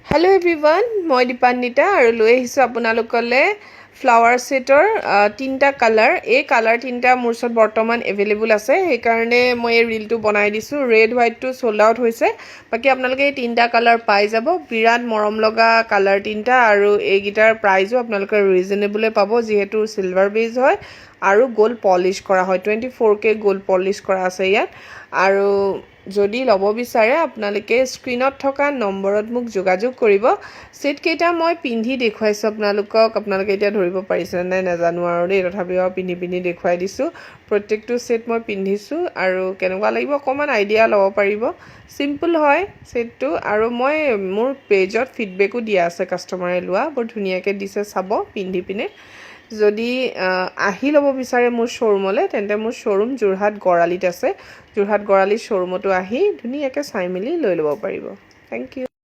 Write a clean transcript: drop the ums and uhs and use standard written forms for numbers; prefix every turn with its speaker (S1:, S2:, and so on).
S1: Hello everyone, মই দীপান্বিতা আৰু লৈ আহিছো আপোনালোকলে ফ্লাৱাৰ সেটৰ তিনটা কালাৰ এই কালাৰ তিনটা মোৰ ওচৰত বৰ্তমান এভেইলেবল আছে সেই কাৰণে মই এই ৰীলটো বনাই দিছো ৰেড হোৱাইট টো সোল্ড আউট হৈছে বাকি আপোনালোকে এই তিনটা কালাৰ পাই যাব বিৰাট মৰম লগা কালাৰ তিনটা আৰু এই গিটাৰ প্ৰাইজও আপোনালোকে ৰিজনেবলে পাব যেহেতু সিলভাৰ বেজ হয় আৰু গোল্ড পলিশ কৰা হয় 24K গোল্ড পলিশ কৰা আছে ইয়াত আৰু যদি লব বিচাৰে আপোনালোকে স্ক্ৰিনত থকা নম্বৰত মোক যোগাযোগ কৰিব সেট কেইটা মই পিন্ধি দেখুৱাইছো আপোনালোকে এতিয়া ধৰিব পাৰিছে নাই নাজানো আৰু দেই তথাপিও পিন্ধি দেখুৱাই দিছো প্ৰত্যেকটো সেট মই পিন্ধিছো আৰু কেনেকুৱা লাগিব অকমান আইডিয়া লব পাৰিব সিম্পল হয় সেটটো আৰু মই মোৰ পেজত ফিডবেকো দিয়া আছে কাস্টমাৰে লোৱা বৰ ধুনিয়াকে দিছে চাব পিন্ধি পিনে যদি আহি লব বিচাৰে মোৰ শোৰুমলে তেন্তে মোৰ শোৰুম জুৰহাট গৰালিত আছে জুৰহাট গৰালি শোৰুমটো আহি ধুনিয়াকে চাই মেলি লৈ লব পাৰিব থ্যাংক ইউ